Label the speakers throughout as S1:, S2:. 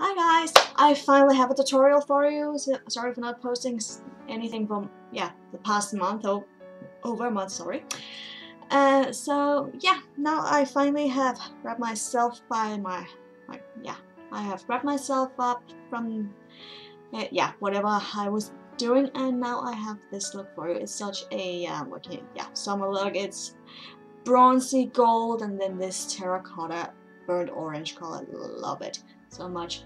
S1: Hi guys, I finally have a tutorial for you. So, sorry for not posting anything from the past month or over a month, sorry. So yeah, now I finally have wrapped myself by I have wrapped myself up from whatever I was doing, and now I have this look for you. It's such a summer look. It's bronzy gold and then this terracotta burnt orange color. Love it so much.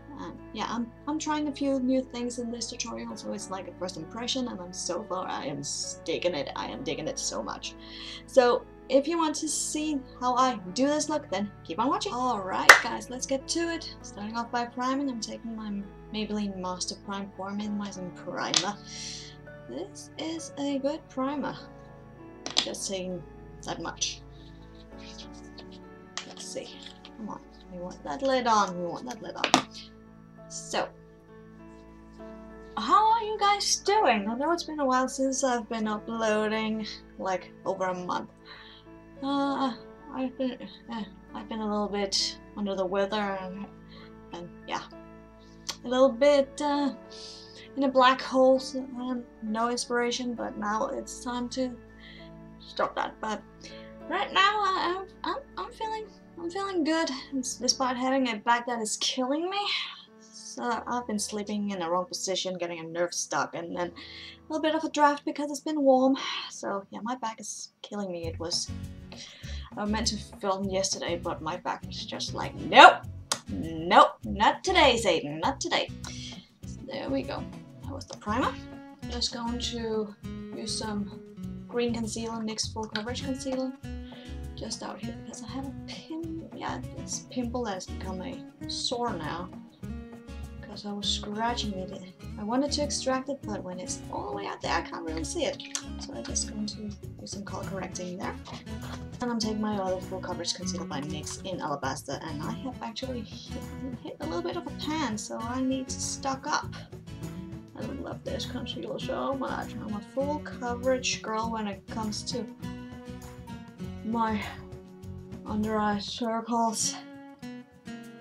S1: I'm trying a few new things in this tutorial, so it's like a first impression, and I am digging it. I am digging it so much. So if you want to see how I do this look, then keep on watching. Alright guys, let's get to it. Starting off by priming, I'm taking my Maybelline Master Prime Minimizing Primer. This is a good primer. Just saying that much. Let's see. Come on. We want that lid on. We want that lid on. So, how are you guys doing? I know it's been a while since I've been uploading, like over a month. I've been a little bit under the weather and yeah, a little bit in a black hole. So, no inspiration, but now it's time to stop that. But right now, I'm feeling good, despite having a back that is killing me. So I've been sleeping in the wrong position, getting a nerve stuck, and then a little bit of a draft because it's been warm. So yeah, my back is killing me. I meant to film yesterday, but my back was just like, nope, not today, Satan, not today. So there we go. That was the primer. Just going to use some green concealer, NYX full coverage concealer, just out here because I have a this pimple that's become a sore now because I was scratching it. I wanted to extract it, but when it's all the way out there, I can't really see it. So I'm just going to do some color correcting there. And I'm taking my other full coverage concealer by NYX in Alabaster, and I have actually hit a little bit of a pan, so I need to stock up. I love this concealer so much. I'm a full coverage girl when it comes to my under eye circles.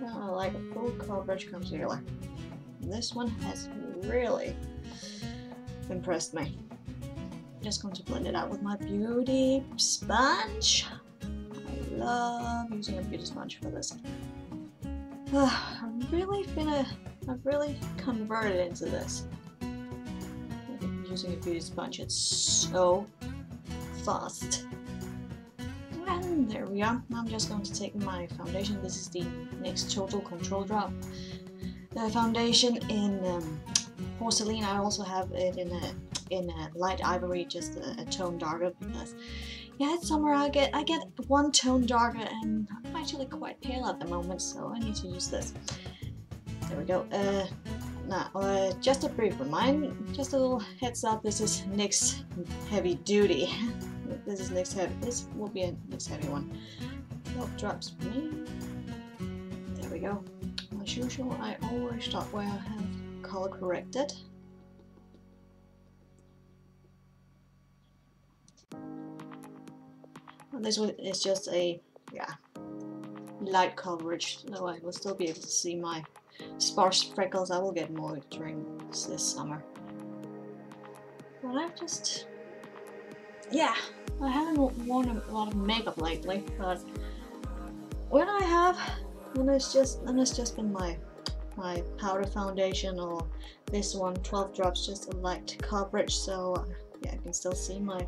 S1: I like a full coverage concealer. This one has really impressed me. I'm just going to blend it out with my beauty sponge. I love using a beauty sponge for this. I've really converted into this. Using a beauty sponge, it's so fast. And there we are. I'm just going to take my foundation. This is the NYX Total Control Drop foundation in porcelain. I also have it in a light ivory, just a tone darker, because yeah, it's summer. I get one tone darker, and I'm actually quite pale at the moment, so I need to use this. There we go. Now, just a brief reminder, just a little heads up. This is NYX Heavy Duty. This is NYX Heavy. This will be a NYX Heavy one. 12 drops for me. There we go. As usual, I always start where I have color corrected. And this one is just a light coverage, so I will still be able to see my sparse freckles. I will get more during this summer. But I haven't worn a lot of makeup lately, but when I have, then it's just been my powder foundation, or this one, 12 drops, just a light coverage, so yeah, I can still see my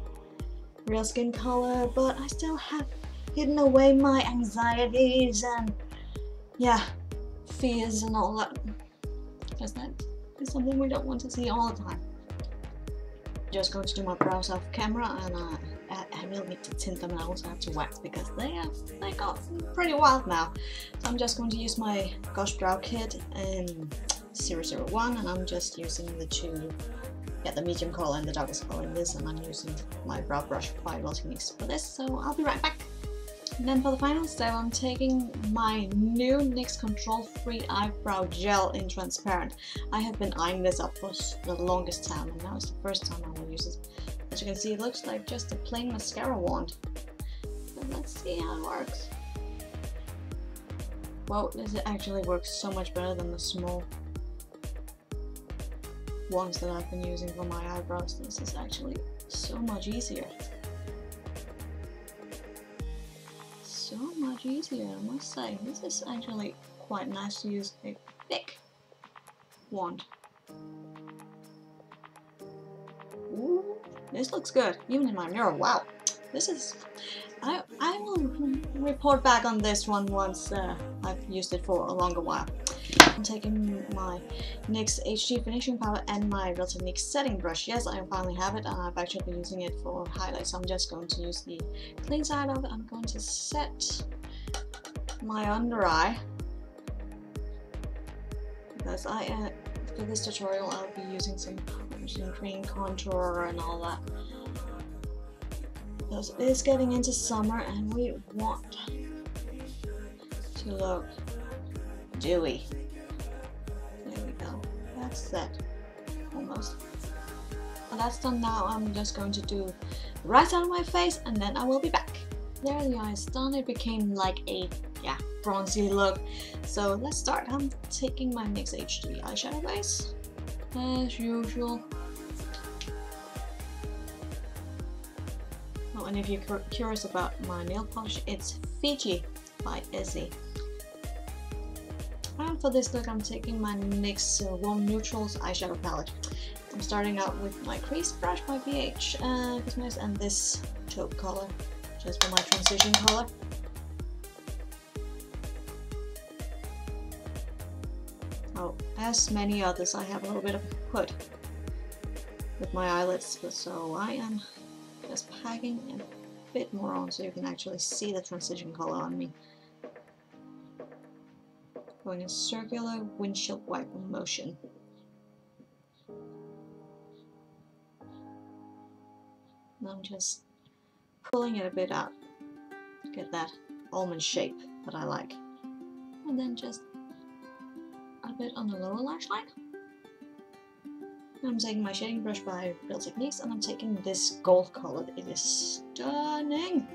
S1: real skin color, but I still have hidden away my anxieties and fears and all that, because that is something we don't want to see all the time. Just going to do my brows off camera, and I really need to tint them, and I also have to wax because they got pretty wild now. So I'm just going to use my Gosh Brow Kit in 001, and I'm just using the medium color and the darkest color in this, and I'm using my brow brush by Webcam for this, so I'll be right back. And then for the final step, I'm taking my new NYX Control Free Eyebrow Gel in Transparent. I have been eyeing this up for the longest time, and now it's the first time I will use it. As you can see, it looks like just a plain mascara wand. But let's see how it works. Well, this actually works so much better than the small ones that I've been using for my eyebrows. This is actually so much easier. So much easier, I must say. This is actually quite nice to use a thick wand. Ooh, this looks good, even in my mirror. Wow, this is... I will report back on this one once I've used it for a longer while. I'm taking my NYX HD finishing powder and my Real Techniques setting brush. Yes, I finally have it, and I've actually been using it for highlights. So I'm just going to use the clean side of it. I'm going to set my under eye, because for this tutorial I'll be using some cream contour and all that. Because it is getting into summer and we want to look dewy. There we go. That's set. Almost. Well, that's done now. I'm just going to do the right side of my face and then I will be back. There the eye is done. It became like a bronzy look. So let's start. I'm taking my NYX HD eyeshadow base as usual. Oh, and if you're curious about my nail polish, it's Fiji by Izzy. And for this look, I'm taking my NYX Warm Neutrals eyeshadow palette. I'm starting out with my crease brush by M.Cosmetics and this taupe color, just for my transition color. Oh, as many others, I have a little bit of a hood with my eyelids, so I am just packing a bit more on so you can actually see the transition color on me. Going in circular windshield wiper motion. And I'm just pulling it a bit out to get that almond shape that I like. And then just a bit on the lower lash line. I'm taking my shading brush by Real Techniques and I'm taking this gold color. It is stunning!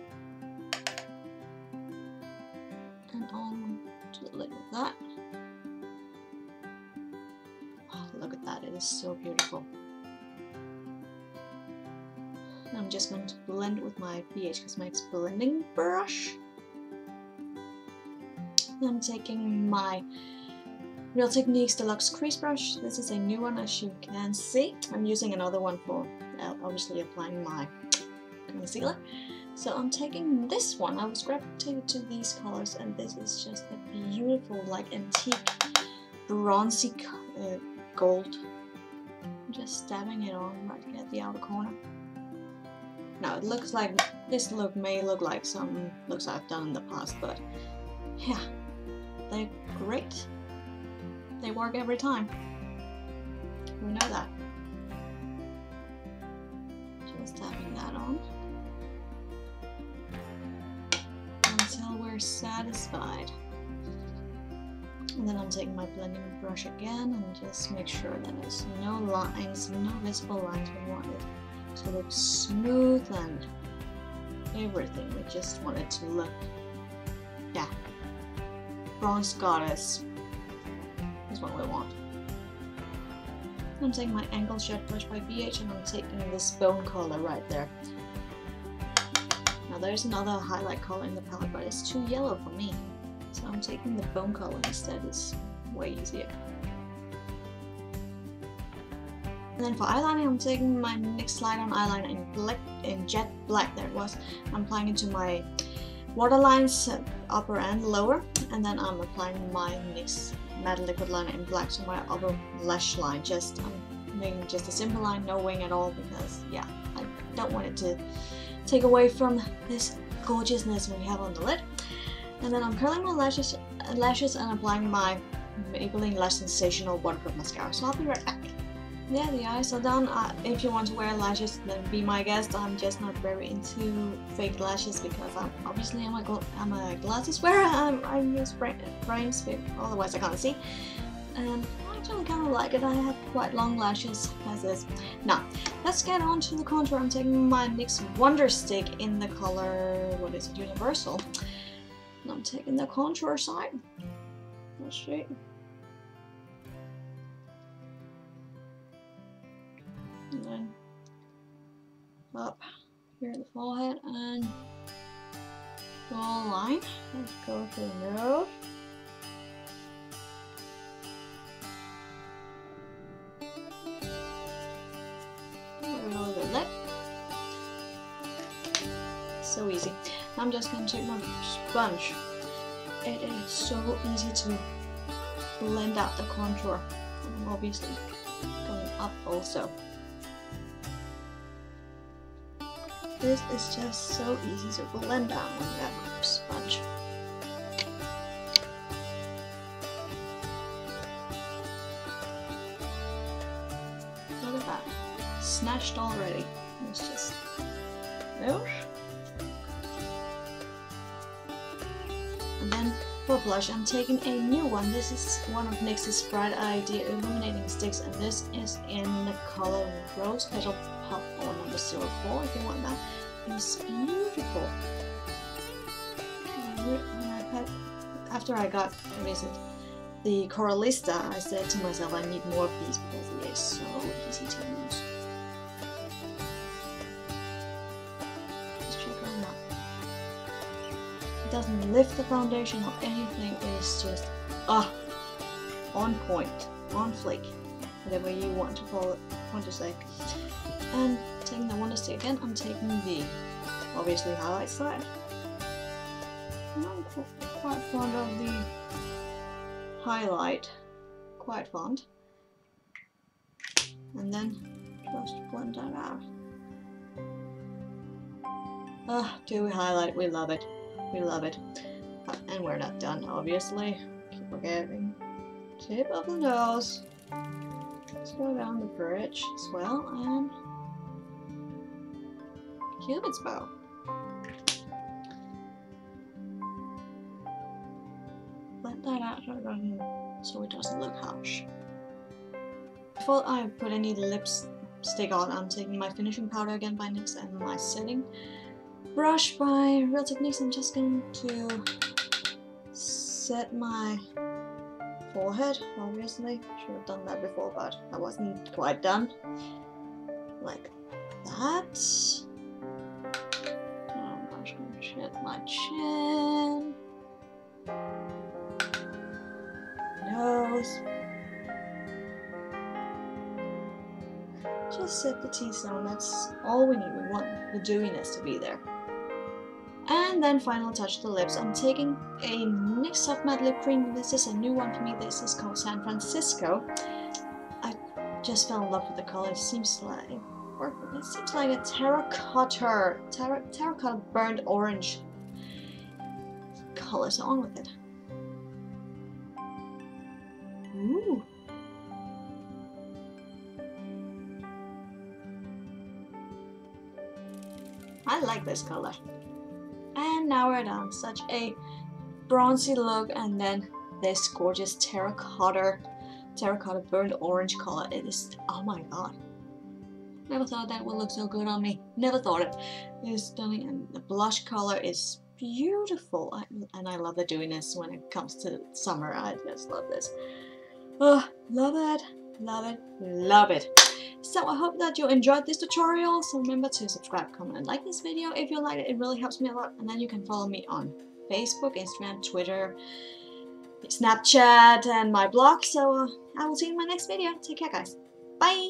S1: And on to the lid with that. Oh, look at that, it is so beautiful. And I'm just going to blend it with my M.Cosmetics blending brush. And I'm taking my Real Techniques Deluxe Crease Brush. This is a new one, as you can see. I'm using another one for obviously applying my concealer. So I'm taking this one. I was gravitated to these colors, and this is just a beautiful, like, antique, bronzy gold. I'm just dabbing it on right at the outer corner. Now it looks like this look may look like some looks I've done in the past, but yeah, they're great. They work every time. We know that. Just tapping that on until we're satisfied. And then I'm taking my blending brush again and just make sure that there's no lines, no visible lines. We want it to look smooth and everything. We just want it to look, yeah, bronze goddess is what we want. I'm taking my angled shed brush by BH and I'm taking this bone color right there. Now there's another highlight color in the palette, but it's too yellow for me. So I'm taking the bone color instead, it's way easier. And then for eyeliner, I'm taking my NYX Slide On eyeliner in jet black, there it was. I'm applying it to my waterlines, upper and lower, and then I'm applying my NYX Matte Liquid Liner in black to my upper lash line. I'm making just a simple line, no wing at all, because yeah, I don't want it to take away from this gorgeousness we have on the lid. And then I'm curling my lashes and applying my Maybelline Lash Sensational Waterproof Mascara. So I'll be right back. Yeah, the eyes are done. If you want to wear lashes, then be my guest. I'm just not very into fake lashes because I'm a glasses wearer. I use frames, otherwise I can't see. And I actually kind of like it. I have quite long lashes as is. Now, let's get on to the contour. I'm taking my NYX Wonder Stick in the color, what is it, Universal. And I'm taking the contour side straight. And then up here at the forehead and draw a line. Let's go to the nose. Another lip. So easy. I'm just going to take my sponge. It is so easy to blend out the contour. And I'm obviously going up also. This is just so easy to blend out when you have a sponge. Look at that. Snatched already. It's just those. And then for blush, I'm taking a new one. This is one of NYX's Bright Idea Illuminating Sticks, and this is in the color Rose Petal Pop or number 04 if you want that. It's beautiful. After I got the Coralista, I said to myself I need more of these because it is so easy to use. Just check it out. It doesn't lift the foundation or anything, it is just on point, on flick, whatever you want to call it, want to say. And taking the Wonder Stick again, I'm taking the obviously highlight side. I'm quite fond of the highlight, quite fond. And then just blend that out. Dewy highlight, we love it. We love it. And we're not done, obviously. Keep forgetting. Tip of the nose. Let's go down the bridge as well, and Cupid's bow. Blend that out so it doesn't look harsh. Before I put any lipstick on, I'm taking my finishing powder again by NYX and my setting brush by Real Techniques. I'm just going to set my forehead, obviously. Should have done that before, but I wasn't quite done. Like that. I'm just going to set my chin. Nose. Just set the T-zone, that's all we need. We want the dewiness to be there. And then final touch, the lips. I'm taking a NYX Soft Matte Lip Cream. This is a new one for me. This is called San Francisco. I just fell in love with the color. It seems like a terracotta burnt orange color. So on with it. Ooh. I like this color. And now we're done. Such a bronzy look, and then this gorgeous terracotta burnt orange color. It is, oh my god. Never thought that would look so good on me. Never thought it. It is stunning, and the blush color is beautiful. And I love the dewiness when it comes to summer. I just love this. Oh, love it, love it, love it. So I hope that you enjoyed this tutorial. So remember to subscribe, comment, and like this video if you liked it. It really helps me a lot. And then you can follow me on Facebook, Instagram, Twitter, Snapchat, and my blog. So I will see you in my next video. Take care, guys. Bye.